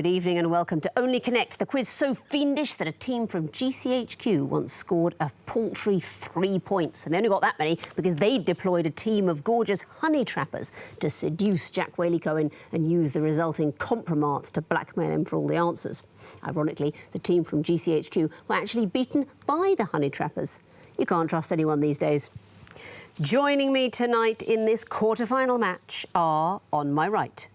Good evening and welcome to Only Connect, the quiz so fiendish that a team from GCHQ once scored a paltry 3 points. And they only got that many because they deployed a team of gorgeous honey trappers to seduce Jack Cohen and use the resulting compromise to blackmail him for all the answers. Ironically, the team from GCHQ were actually beaten by the honey trappers. You can't trust anyone these days. Joining me tonight in this quarter-final match are, on my right,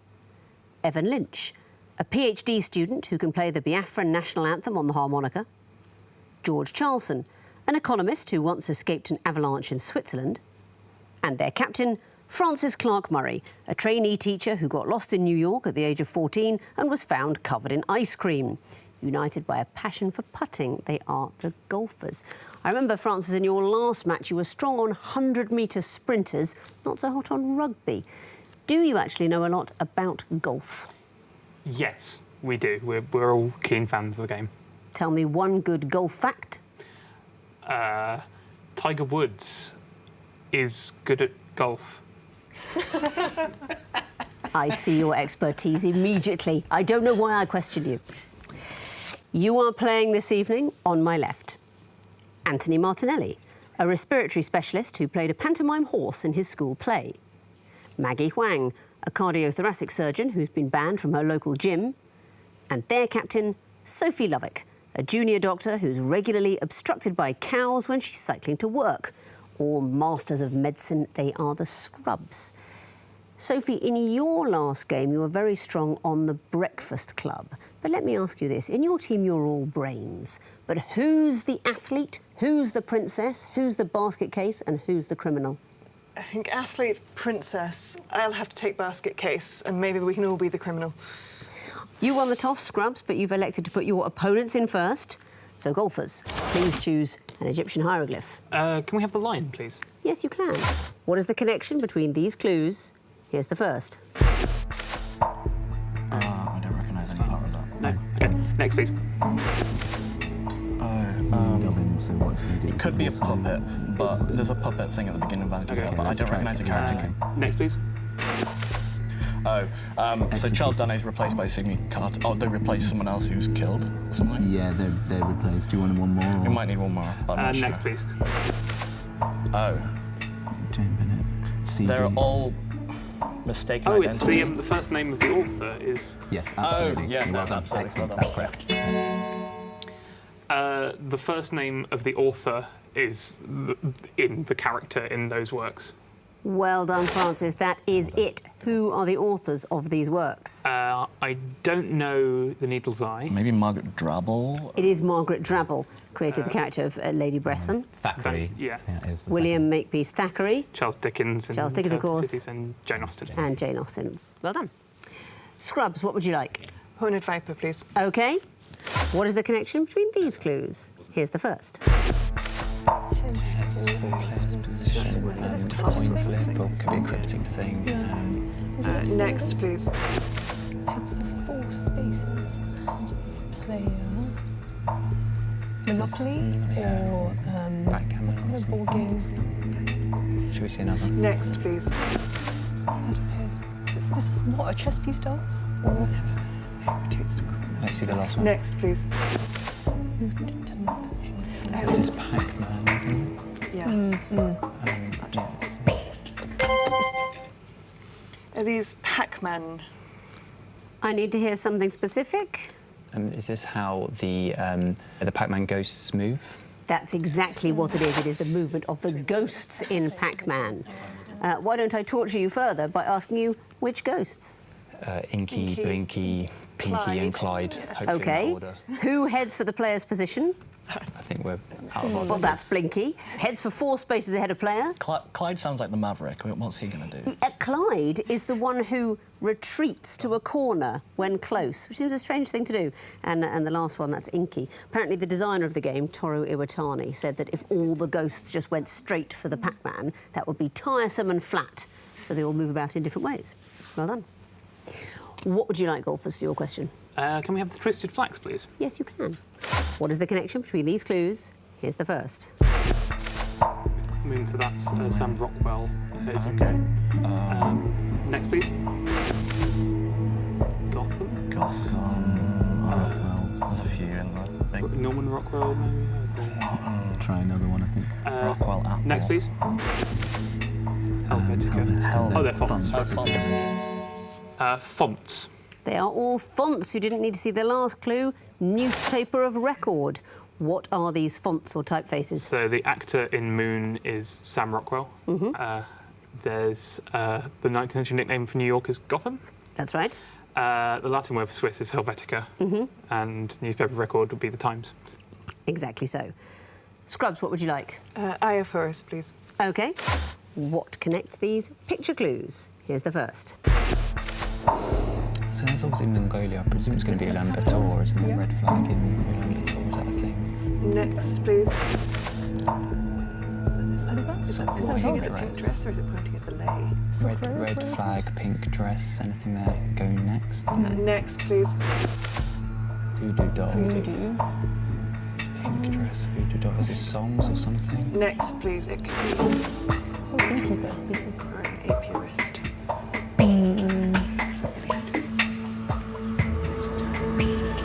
Evan Lynch, a PhD student who can play the Biafran national anthem on the harmonica; George Charlson, an economist who once escaped an avalanche in Switzerland; and their captain, Francis Clark Murray, a trainee teacher who got lost in New York at the age of 14 and was found covered in ice cream. United by a passion for putting, they are the golfers. I remember, Francis, in your last match you were strong on 100-metre sprinters, not so hot on rugby. Do you actually know a lot about golf? Yes, we do. We're all keen fans of the game. Tell me one good golf fact. Tiger Woods is good at golf. I see your expertise immediately. I don't know why I question you. You are playing this evening on my left. Anthony Martinelli, a respiratory specialist who played a pantomime horse in his school play. Maggie Huang, a cardiothoracic surgeon who's been banned from her local gym. And their captain, Sophie Lovick, a junior doctor who's regularly obstructed by cows when she's cycling to work. All masters of medicine, they are the scrubs. Sophie, in your last game, you were very strong on the breakfast club. But let me ask you this. In your team, you're all brains. But who's the athlete, who's the princess, who's the basket case, and who's the criminal? I think athlete, princess. I'll have to take basket case, and maybe we can all be the criminal. You won the toss, Scrubs, but you've elected to put your opponents in first. So, golfers, please choose an Egyptian hieroglyph. Can we have the line, please? Yes, you can. What is the connection between these clues? Here's the first. I don't recognise any part of that. No? OK. Next, please. So what's the It could be a puppet, but there's a puppet thing at the beginning of Vanity Fair, but I don't recognise the character. Next, please. So Charles Danne's replaced by Signy Carter. Oh, they replaced someone else who's killed or something? Yeah, they're replaced. Do you want one more? Or? We might need one more, but I'm not sure. Next, please. Oh. Jane Bennett. CD. They're all mistaken Oh, identity. it's the first name of the author is... Yes, absolutely. Oh, yeah, well done. absolutely. Excellent. Well That's done. correct. The first name of the author is in the character in those works. Well done, Francis. That is it. Who are the authors of these works? I don't know The Needle's Eye. Maybe Margaret Drabble? It is Margaret Drabble, created the character of Lady Bresson. Thackeray. Yeah. Is the William Makepeace Thackeray. Charles Dickens. Charles Dickens, of course. Cities, and Jane Austen. And Jane Austen. Well done. Scrubs, what would you like? Horned viper, please. OK. What is the connection between these clues? Here's the first. Is this a toss thing? Could be a cryptic thing. Next, please. Heads for 4 spaces and player. Monopoly or Backgammon. what's one of board games? Should we see another? Next, please. This is what a chess piece does? Or Let's see the last one. Next, please. This is Pac-Man, isn't it? Yes. Yes. Are these Pac-Man? I need to hear something specific. Is this how the Pac-Man ghosts move? That's exactly what it is. It is the movement of the ghosts in Pac-Man. Why don't I torture you further by asking you which ghosts? Inky, Blinky, Pinky and Clyde. Hopefully OK. in order. Who heads for the player's position? I think we're out of order. Well, that's Blinky. Heads for 4 spaces ahead of player. Clyde sounds like the Maverick. What's he going to do? Clyde is the one who retreats to a corner when close, which seems a strange thing to do. And the last one, that's Inky. Apparently, the designer of the game, Toru Iwatani, said that if all the ghosts just went straight for the Pac-Man, that would be tiresome and flat. So they all move about in different ways. Well done. What would you like, golfers, for your question? Can we have the Twisted Flax, please? Yes, you can. What is the connection between these clues? Here's the first. Moving to that, Sam Rockwell. OK. Next, please. Gotham. Gotham. There's a few in there, I think. Norman Rockwell, maybe? Try another one, I think. Rockwell Apple. Next, please. Helvetica. Oh, they're fonts. Fonts. They are all fonts. You didn't need to see the last clue. Newspaper of record. What are these fonts or typefaces? So the actor in Moon is Sam Rockwell. There's the 19th century nickname for New York is Gotham. That's right. The Latin word for Swiss is Helvetica. And newspaper of record would be the Times. Exactly so. Scrubs, what would you like? Eye of Horus, please. OK. What connects these picture clues? Here's the first. So that's obviously Mongolia. I presume it's going to be Ulaanbaatar, isn't it? Red flag in Ulaanbaatar, is that a thing? Next, please. Is that Pointing at the pink dress? dress, or is it pointing at the lay? Red flag, pink dress, anything there? Go next. Next, please. Voodoo doll. Pink dress, voodoo doll. Is this songs or something? Next, please. It could be beekeeper? or an apiarist.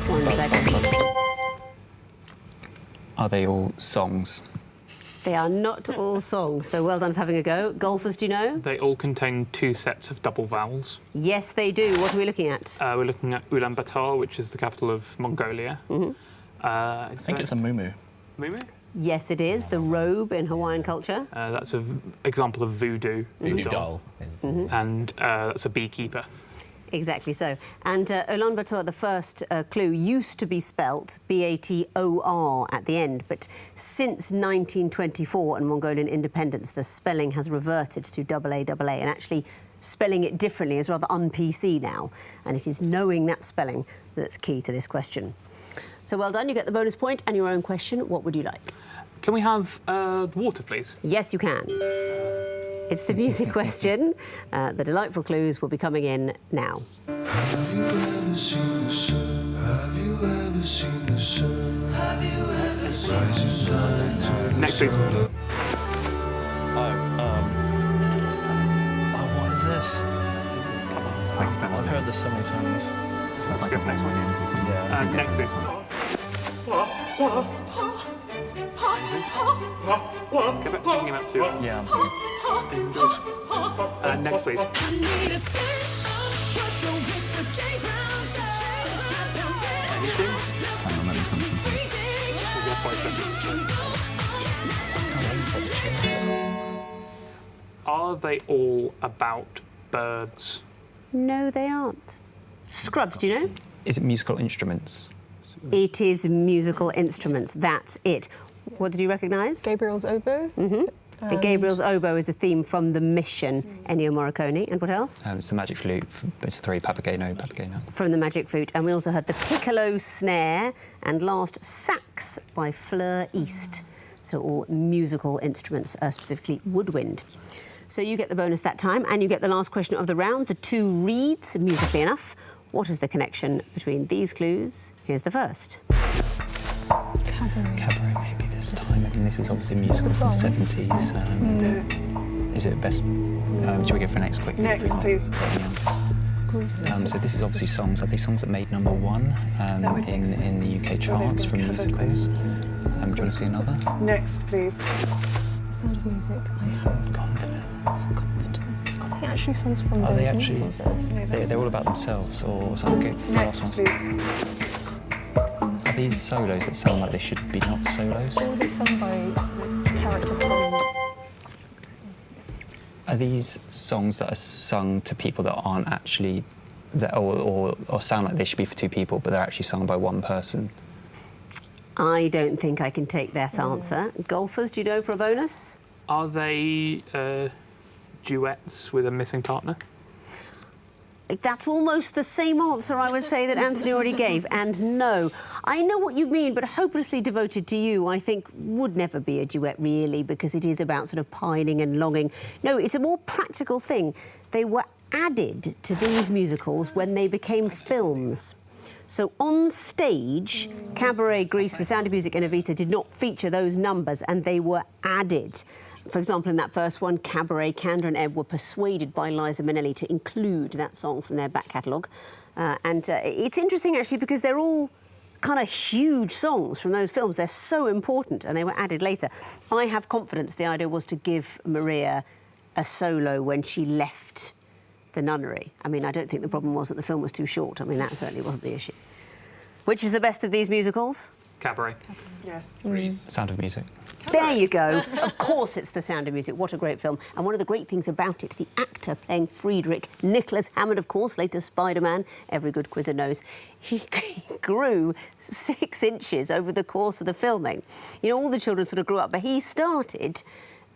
One second. Are they all songs? They are not all songs, though well done for having a go. Golfers, do you know? They all contain 2 sets of double vowels. Yes, they do. What are we looking at? We're looking at Ulaanbaatar, which is the capital of Mongolia. I think it's a muumuu. Mumu? Yes, it is. The robe in Hawaiian culture. That's an example of voodoo. Voodoo doll. And that's a beekeeper. Exactly so. And Ulaanbaatar, the first clue, used to be spelt B-A-T-O-R at the end, but since 1924 and Mongolian independence, the spelling has reverted to A-A-A, and actually spelling it differently is rather un-PC now, and it is knowing that spelling that's key to this question. So well done, you get the bonus point and your own question. What would you like? Can we have the water, please? Yes, you can. It's the music question. The delightful clues will be coming in now. Have you ever seen the sun? Have you ever seen the sun? Have you ever seen the sun? Next, please. Oh, what is this? I've heard this so many times. That's like a Next one. Yeah. Next, please. Get back thinking about 2. Yeah, I'm thinking. Next, please. Anything? Hang on, let me come to something. Your 5 seconds. Are they all about birds? No, they aren't. Scrubs, do you know? Is it musical instruments? It is musical instruments. That's it. What did you recognise? Gabriel's oboe. And Gabriel's oboe is a theme from The Mission, Ennio Morricone. And what else? It's the magic flute. It's 3, Papageno, Papageno. From The Magic Flute. And we also heard the piccolo snare and last sax by Fleur East. So all musical instruments, specifically woodwind. So you get the bonus that time, and you get the last question of the round, the 2 reeds, musically enough. What is the connection between these clues? Here's the first. Cabaret, maybe this time. And this is obviously musical from the 70s. Is it best? Should we go for next quickly? Next, please. So this is obviously songs. Are they songs that made #1 in the UK charts from musicals? Do you want to see another? Next, please. The Sound of Music. I have confidence. Are they actually songs from Are those they actually? musicals, though? They're all about themselves, or something. Next, please. Are these solos that sound like they should be not solos? Or were they sung by the character from... Are these songs that are sung to people that aren't actually, or sound like they should be for 2 people, but they're actually sung by 1 person? I don't think I can take that answer. Golfers, do you know for a bonus? Are they duets with a missing partner? That's almost the same answer I would say that Anthony already gave. And no, I know what you mean, but Hopelessly Devoted to You, I think, would never be a duet, really, because it is about sort of pining and longing. No, it's a more practical thing. They were added to these musicals when they became films. So on stage, Cabaret, Grease, The Sound of Music and Evita did not feature those numbers, and they were added. For example, in that first one, Cabaret, Candor and Ebb were persuaded by Liza Minnelli to include that song from their back catalogue. It's interesting, actually, because they're all kind of huge songs from those films. They're so important, and they were added later. I have confidence the idea was to give Maria a solo when she left the nunnery. I mean, I don't think the problem was that the film was too short. I mean, that certainly wasn't the issue. Which is the best of these musicals? Cabaret. Yes. Sound of Music. There you go. Of course it's The Sound of Music. What a great film. And one of the great things about it, the actor playing Friedrich, Nicholas Hammond, of course, later Spider-Man, every good quizzer knows, he grew 6 inches over the course of the filming. You know, all the children sort of grew up, but he started...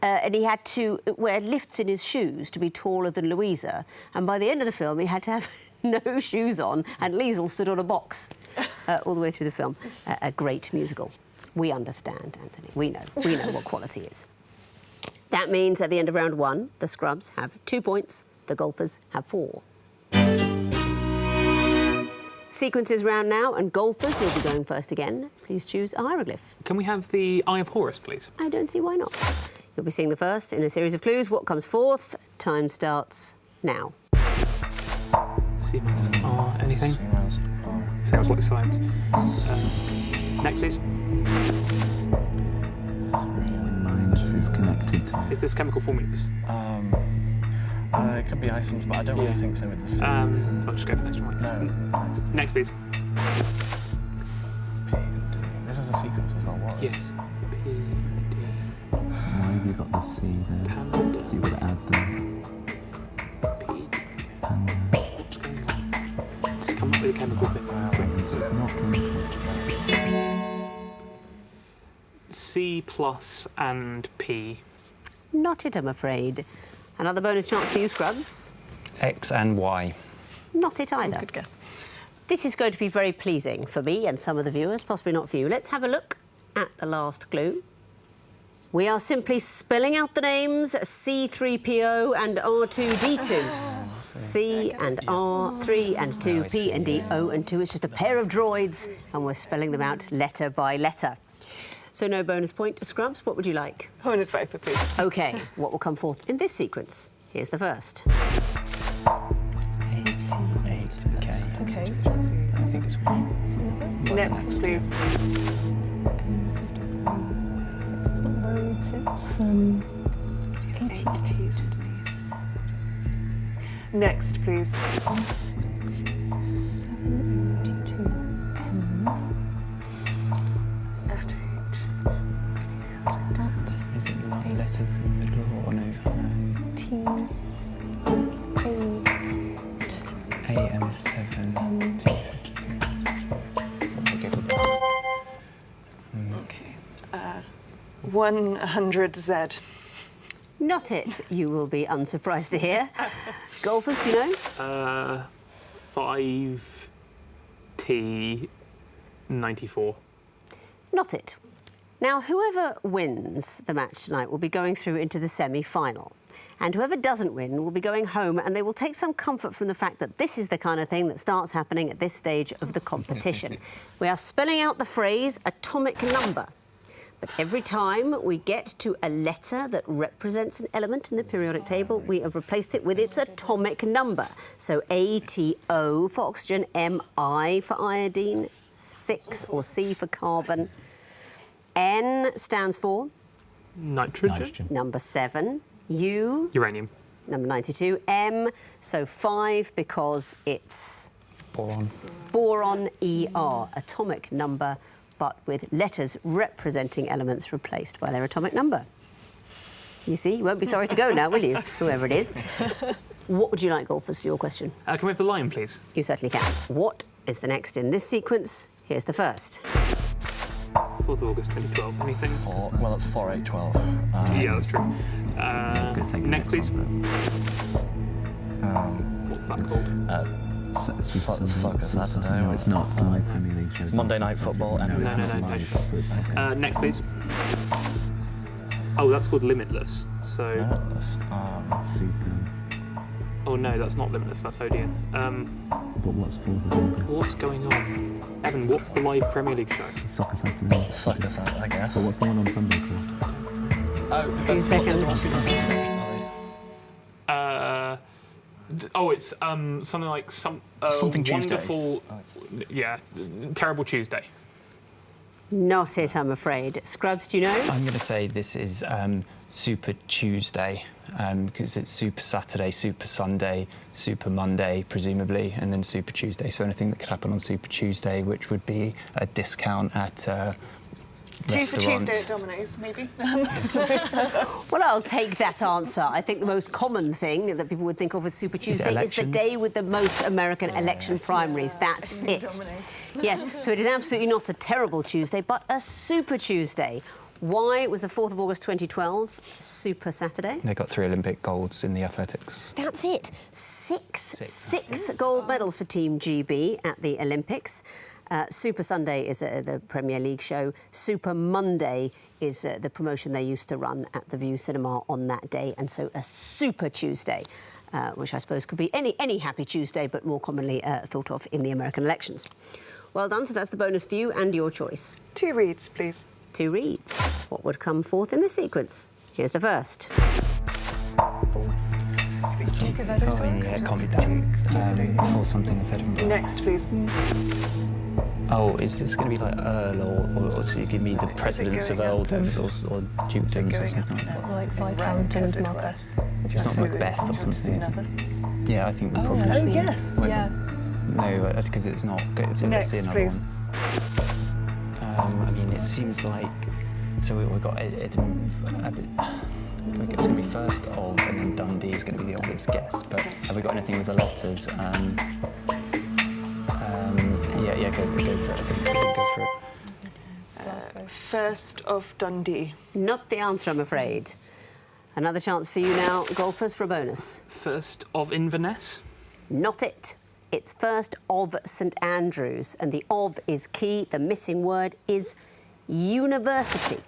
and he had to wear lifts in his shoes to be taller than Louisa. And by the end of the film, he had to have no shoes on, and Liesl stood on a box all the way through the film. A great musical. We understand, Anthony. We know what quality is. That means at the end of round 1, the Scrubs have 2 points, the Golfers have 4. Sequences round now, and Golfers, you'll be going first again. Please choose a hieroglyph. Can we have the Eye of Horus, please? I don't see why not. You'll be seeing the first in a series of clues. What comes fourth? Time starts now. C minus R, anything? Sounds like science. Next, please. Minus is connected to... Is this chemical formulas? It could be isomers, but I don't really think so with the C. I'll just go for the next one. No. Next, please. P and D. This is a sequence as well, what? Yes. P, D. Why have you got the C there? Panda. So you've got to add them. P. Panda. What's going on? Just come up with a chemical thing. So it's not chemical. C plus and P. Not it, I'm afraid. Another bonus chance for you, Scrubs. X and Y. Not it either. Good guess. This is going to be very pleasing for me and some of the viewers, possibly not for you. Let's have a look at the last clue. We are simply spelling out the names C3PO and R2D2. C and R, 3 and 2, P and D, O and 2. It's just a pair of droids, and we're spelling them out letter by letter. So no bonus point to Scrubs. What would you like? Horned Viper, please. OK, what will come forth in this sequence? Here's the first. 8, okay. Okay. I think it's 1. Next, please. 6 is not loads, it's 82. Next, please. 72. At 8. Is it long letters in the middle or no? AM7. Okay. 100Z. Not it, you will be unsurprised to hear. Golfers, do you know? 5T94. Not it. Now, whoever wins the match tonight will be going through into the semi-final. And whoever doesn't win will be going home, and they will take some comfort from the fact that this is the kind of thing that starts happening at this stage of the competition. We are spelling out the phrase atomic number. But every time we get to a letter that represents an element in the periodic table, we have replaced it with its atomic number. So ATO for oxygen, MI for iodine, 6 or C for carbon. N stands for? Nitrogen. Number 7. U? Uranium. Number 92. M, so 5 because it's? Boron. Boron, ER, atomic number, but with letters representing elements replaced by their atomic number. You see, you won't be sorry to go now, will you, whoever it is? What would you like, Golfers, for your question? Can we have the line, please? You certainly can. What is the next in this sequence? Here's the first. 4th of August 2012. Anything? Well, that's 4812. Yeah, that's true. Let's go take the next, please. one, What's that called? Soccer Saturday. No, it's not. The live Premier League shows. Monday Night Football. No, it's No, not no, live, no. so it's okay. Next, please. Oh, that's called Limitless. So. Limitless. Super. Oh no, that's not Limitless. That's Odeon. But what's 4th of August? What's going on? Evan, what's the live Premier League show? Soccer Saturday. Soccer Saturday, I guess. But what's the one on Sunday called? Oh, 2 seconds. It's something like Something Tuesday. Wonderful, yeah, Terrible Tuesday. Not it, I'm afraid. Scrubs, do you know? I'm going to say this is Super Tuesday, because it's Super Saturday, Super Sunday, Super Monday, presumably, and then Super Tuesday. So anything that could happen on Super Tuesday, which would be a discount at Two for restaurant. Tuesday at Domino's, maybe. Well, I'll take that answer. I think the most common thing that people would think of as Super Tuesday is the elections? day with the most American election primaries. That's it. Yes, so it is absolutely not a terrible Tuesday, but a Super Tuesday. Why was the 4th of August 2012 Super Saturday? They got 3 Olympic golds in the athletics. That's it. Six gold medals for Team GB at the Olympics. Super Sunday is the Premier League show. Super Monday is the promotion they used to run at the View Cinema on that day. And so a Super Tuesday, which I suppose could be any happy Tuesday, but more commonly thought of in the American elections. Well done. So that's the bonus for you and your choice. 2 reads, please. 2 reads. What would come forth in this sequence? Here's the first. Jacob Edwards. Oh, yeah, it can't be that. For something of Edinburgh. Next, please. Oh, is this going to be like Earl, or so you give me the precedence of earldoms or dukedoms or something like that? Like Viscount and Marquess. It's not Macbeth or something, is it? Yeah, I think we probably... Oh, yes. Wait, Yeah. No, because it's not good. So let's see Next, another please. one. I mean, it seems like... So we've got Edinburgh... It's going to be first of, and then Dundee is going to be the obvious guess. But have we got anything with the letters? Yeah, go for it. I think we can go for it. First of Dundee. Not the answer, I'm afraid. Another chance for you now, golfers, for a bonus. First of Inverness. Not it. It's first of St Andrews, and the of is key. The missing word is university.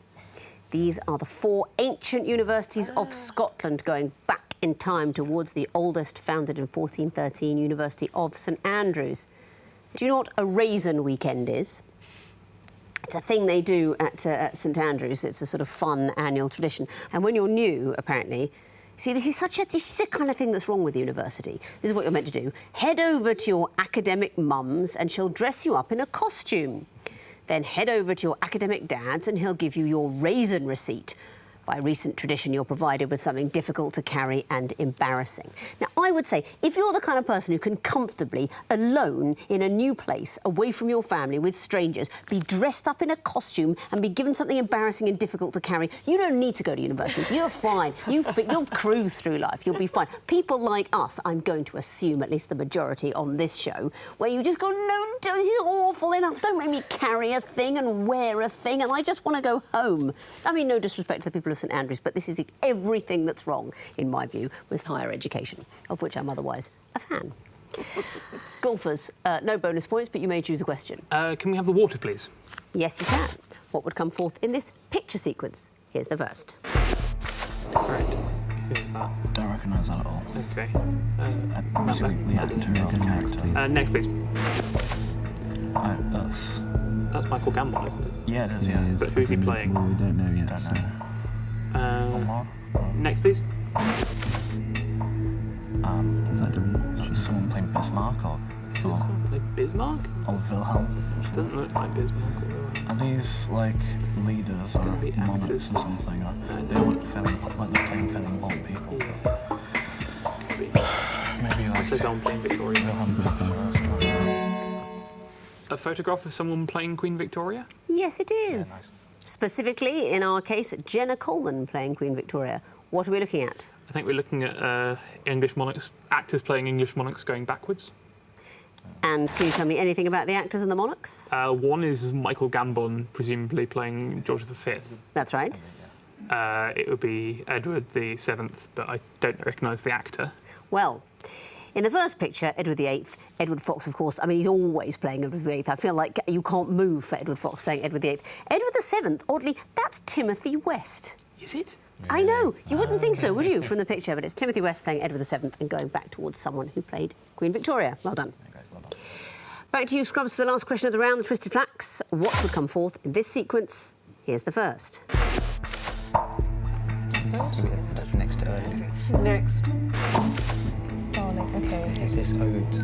These are the 4 ancient universities of Scotland, going back in time towards the oldest, founded in 1413, University of St Andrews. Do you know what a raisin weekend is? It's a thing they do at St Andrews. It's a sort of fun annual tradition. And when you're new, apparently, see, this is the kind of thing that's wrong with university. This is what you're meant to do. Head over to your academic mums and she'll dress you up in a costume. Then head over to your academic dads and he'll give you your raisin receipt. By recent tradition, you're provided with something difficult to carry and embarrassing. Now, I would say, if you're the kind of person who can comfortably, alone, in a new place, away from your family, with strangers, be dressed up in a costume and be given something embarrassing and difficult to carry, you don't need to go to university. You're fine. You'll cruise through life. You'll be fine. People like us, I'm going to assume, at least the majority on this show, where you just go, no, this is awful enough. Don't make me carry a thing and wear a thing, and I just want to go home. I mean, no disrespect to the people of St Andrews, but this is everything that's wrong, in my view, with higher education, of which I'm otherwise a fan. Golfers, no bonus points, but you may choose a question. Can we have the water, please? Yes, you can. What would come forth in this picture sequence? Here's the first. Correct. Who's that? Don't recognise that at all. Okay. The actor or the character. Next, please. That's Michael Gambon, isn't it? yeah, it is. Yeah. It's But who's he fucking- playing? Well, we don't know yet. Don't so- know. One more. Next, please. Is that Is someone playing Bismarck or Like Bismarck? Wilhelm? Doesn't look like Bismarck or Wilhelm. Are these like leaders or gonna be monarchs actors. or something? Or they look fairly like they're playing fairly important people. Yeah. Could be. Maybe like It says I'm playing Victoria. Wilhelm. A photograph of someone playing Queen Victoria? Yes, it is. nice. Specifically, in our case, Jenna Coleman playing Queen Victoria. What are we looking at? I think we're looking at English monarchs, actors playing English monarchs going backwards. And can you tell me anything about the actors and the monarchs? One is Michael Gambon, presumably playing George V. That's right. It would be Edward VII, but I don't recognise the actor. Well, in the first picture, Edward VIII, Edward Fox, of course, I mean, he's always playing Edward VIII. I feel like you can't move for Edward Fox playing Edward VIII. Edward VII, oddly, that's Timothy West. Is it? I know, you wouldn't think so, would you, from the picture? But it's Timothy West playing Edward VII and going back towards someone who played Queen Victoria. Well done. Okay, well done. Back to you, Scrubs, for the last question of the round, the twisted flax. What would come forth in this sequence? Here's the first. Next to early. Next. Starling, okay. Is this oats?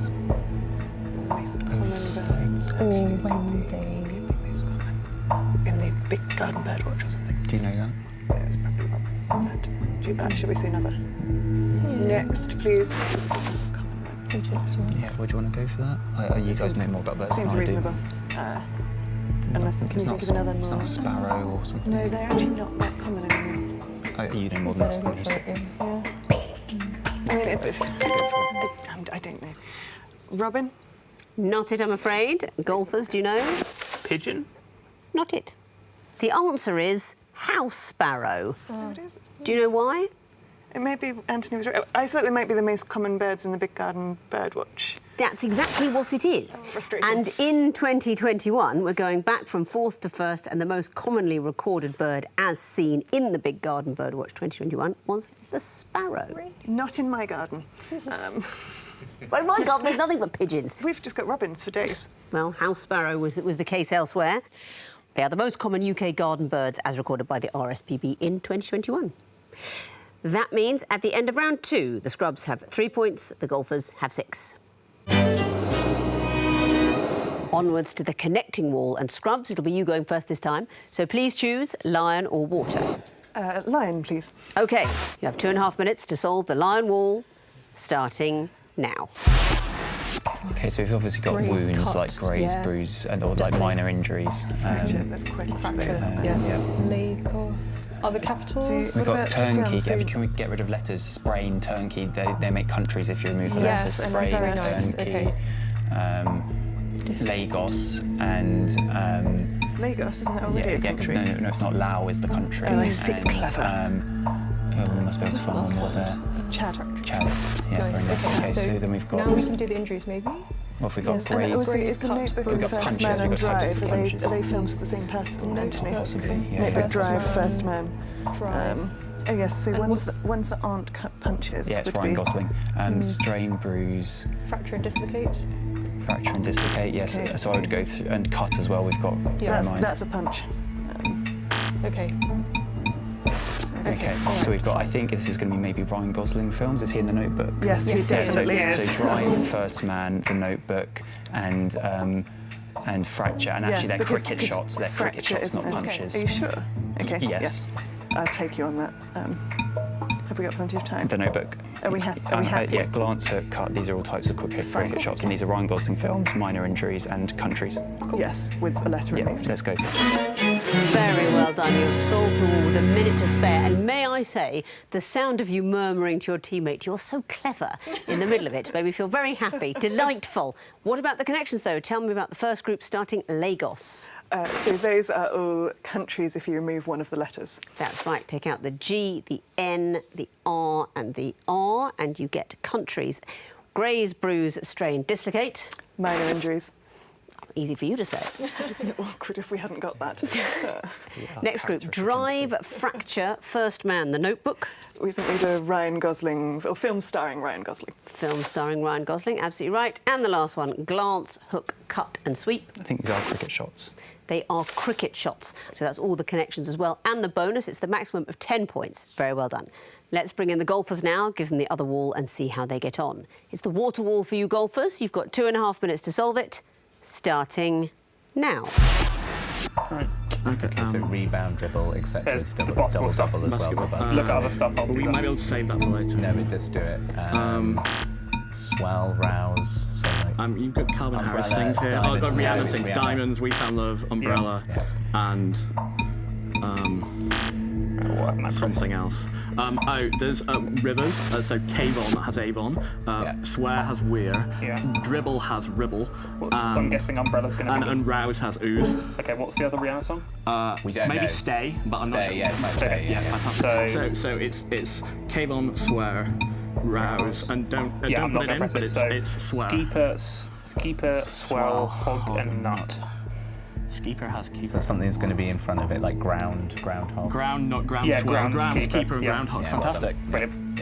Most common birds. Or when they... In the big garden bird watch or something. Do you know that? Yeah, it's probably robin. Should we say another? Next, please. Yeah, would you want to go for that? You guys know more about birds than Seems I do. reasonable. Unless, can you think of another It's more? not a sparrow or something. No, they're actually not that common anymore. You know more than us. Go Than for it, yeah. Yeah. I mean, I don't know. Robin? Not it, I'm afraid. Golfers, do you know? Pigeon? Not it. The answer is house sparrow. Oh, it is. Do you know why? It may be Anthony was right. I thought they might be the most common birds in the big garden bird watch. That's exactly what it is. That's frustrating. And in 2021, we're going back from fourth to first, and the most commonly recorded bird as seen in the Big Garden Birdwatch 2021 was the sparrow. Not in my garden. Oh my God, there's nothing but pigeons. We've just got robins for days. Well, house sparrow was the case elsewhere. They are the most common UK garden birds as recorded by the RSPB in 2021. That means at the end of round 2, the Scrubs have 3 points, the Golfers have 6. Onwards to the connecting wall, and Scrubs, it'll be you going first this time. So please choose lion or water. Lion, please. OK, you have 2.5 minutes to solve the lion wall, starting now. Okay, so we've obviously got Graze wounds cut, like graze, yeah. bruise, and or like minor injuries. That's quite Fracture, yeah. Lagos. Other capitals? So- We've What got about turnkey. films? So- Can we get rid of letters? Sprain, turnkey. They make countries if you remove the Yes, letters. and Sprain, very nice, turnkey. okay. Lagos and Lagos, isn't that already a country? No, it's not. Lao is the country. Oh, I see. And, Clever. we must be able to find one more there. Chad. Chad. Yeah, Nice. very nice. Okay, so then we've got. Now we can do the injuries, maybe? What have we got? Yes, and Graze. also, Graze is the cut. Notebook We've and got First punches, Man we've and got types Drive, of are punches. they films with the same person, Anthony? Possibly. Yeah. Notebook, Drive, Man. First Man. Drive. Oh yes, so And ones that aren't punches Yeah, it's would Ryan be... Gosling. Strain, bruise, Fracture and dislocate? fracture and dislocate. Yes, Okay, so I would go through and cut as well. We've got. Yeah, in mind. That's a punch. Okay. Okay, so we've got. I think this is going to be maybe Ryan Gosling films. Is he in the Notebook? Yes, he Yes, definitely so, is. So Drive, First Man, The Notebook, and Fracture, and actually they're because- cricket because shots. They're cricket fracture shots, not isn't- punches. Are you sure? Okay. Yes. Yeah. I'll take you on that. Have we got plenty of time? The Notebook. Are we happy? Yeah, glance, hook, cut. These are all types of cricket shots, and these are Ryan Gosling films, minor injuries, and countries. Yes, with a letter Yeah, removed. let's go. Very well done. You've solved the wall with a minute to spare. And may I say, the sound of you murmuring to your teammate, "You're so clever," in the middle of it made me feel very happy. Delightful. What about the connections, though? Tell me about the first group starting Lagos. So those are all countries if you remove one of the letters. That's right. Take out the G, the N, the R and the R, and you get countries. Graze, bruise, strain, dislocate. Minor injuries. Easy for you to say. Awkward if we hadn't got that. Next group, Drive, Fracture, First Man, The Notebook. We think these are Ryan Gosling, or films starring Ryan Gosling. Film starring Ryan Gosling, absolutely right. And the last one, Glance, Hook, Cut and Sweep. I think these are cricket shots. They are cricket shots. So that's all the connections as well. And the bonus, it's the maximum of 10 points. Very well done. Let's bring in the golfers now, give them the other wall and see how they get on. It's the water wall for you golfers. You've got 2.5 minutes to solve it, starting now. Right. Okay, so rebound, dribble, etc. There's It's the double, basketball stuff. double as well. So Basketball. Look at other stuff. I'll But do we that. might be able to save that for later. No, but just do it. Swell, rouse, so like... You've got Calvin Harris Umbrella, things here. Oh, I've got diamonds, Rihanna yeah, things. Rihanna. Diamonds, We Found Love, Umbrella, and something else. There's rivers. So Kavon has Avon. Swear has Weir. Yeah. Dribble has Ribble. I'm guessing Umbrella's going to be. And Rouse has Ooze. Okay, what's the other Rihanna song? We don't Maybe know. Stay, but I'm not Stay, sure. yeah, it's like Okay, Stay, yeah. Fantastic. So- So it's Kavon, Swear, Rouse, and don't Yeah, I'm put not it going in, to but press it. it's So Swear. Skeeper, Swell, Hog, and Nut. Keeper has Keeper. So something's going to be in front of it, like groundhog. Ground, not ground. Yeah, Swell. groundskeeper. Groundskeeper and Yeah. groundhog. Yeah, well done. Fantastic. Brilliant.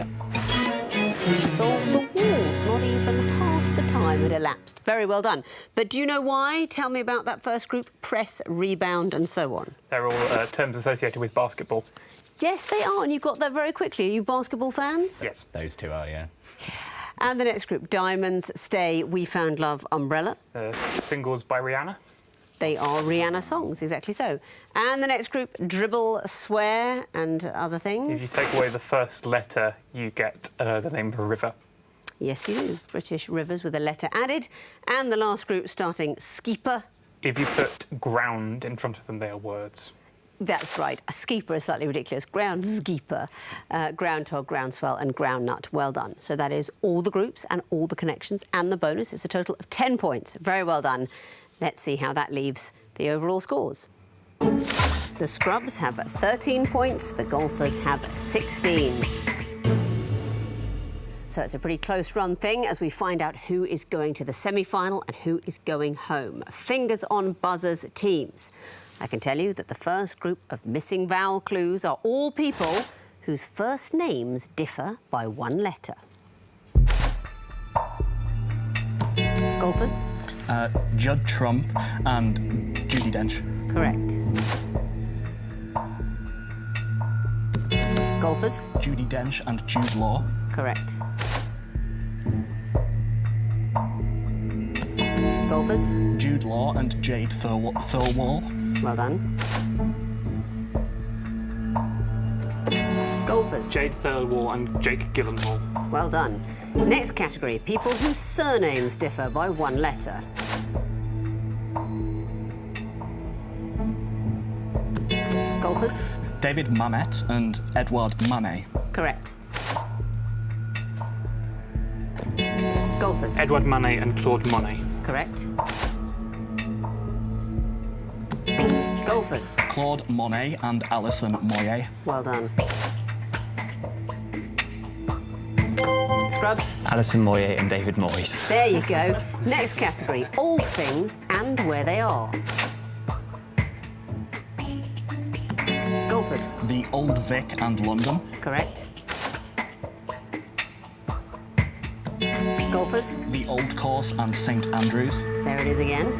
You've solved the wall, not even half the time. time had elapsed. Very well done. But do you know why? Tell me about that first group. Press, rebound and so on. They're all terms associated with basketball. Yes, they are, and you got that very quickly. Are you basketball fans? Yes. Those two are, yeah. And the next group, Diamonds, Stay, We Found Love, Umbrella. Singles by Rihanna. They are Rihanna songs, exactly so. And the next group, Dribble, Swear and other things. If you take away the first letter, you get the name of a river. Yes, you do. British rivers with a letter added. And the last group, starting Skeeper. If you put ground in front of them, they are words. That's right. A skeeper is slightly ridiculous. Groundskeeper, groundhog, groundswell and groundnut. Well done. So that is all the groups and all the connections and the bonus. It's a total of 10 points. Very well done. Let's see how that leaves the overall scores. The scrubs have 13 points. The golfers have 16. So it's a pretty close run thing as we find out who is going to the semi-final and who is going home. Fingers on buzzers teams. I can tell you that the first group of missing vowel clues are all people whose first names differ by one letter. Golfers? Judd Trump and Judi Dench. Correct. Golfers? Judi Dench and Jude Law. Correct. Golfers? Jude Law and Jade Thirlwall. Well done. Golfers? Jade Thirlwall and Jake Gyllenhaal. Well done. Next category, people whose surnames differ by one letter. Golfers? David Mamet and Edward Manet. Correct. Golfers? Edward Manet and Claude Monet. Correct. Golfers? Claude Monet and Alison Moyet. Well done. Scrubs? Alison Moyet and David Moyes. There you go. Next category, old things and where they are. Golfers? The Old Vic and London. Correct. Golfers? The Old Course and St Andrews. There it is again.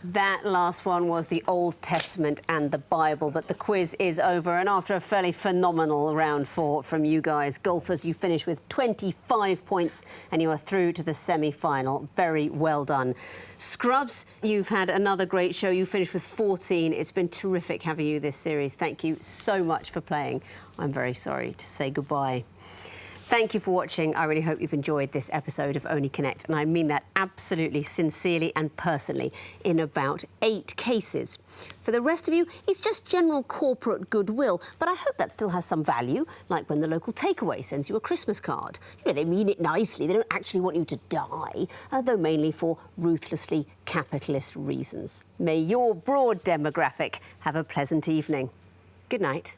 That last one was the Old Testament and the Bible, but the quiz is over, and after a fairly phenomenal round 4 from you guys, golfers, you finish with 25 points and you are through to the semi-final. Very well done. Scrubs, you've had another great show. You finished with 14. It's been terrific having you this series. Thank you so much for playing. I'm very sorry to say goodbye. Thank you for watching. I really hope you've enjoyed this episode of Only Connect, and I mean that absolutely sincerely and personally in about 8 cases. For the rest of you, it's just general corporate goodwill, but I hope that still has some value, like when the local takeaway sends you a Christmas card. You know, they mean it nicely. They don't actually want you to die, though mainly for ruthlessly capitalist reasons. May your broad demographic have a pleasant evening. Good night.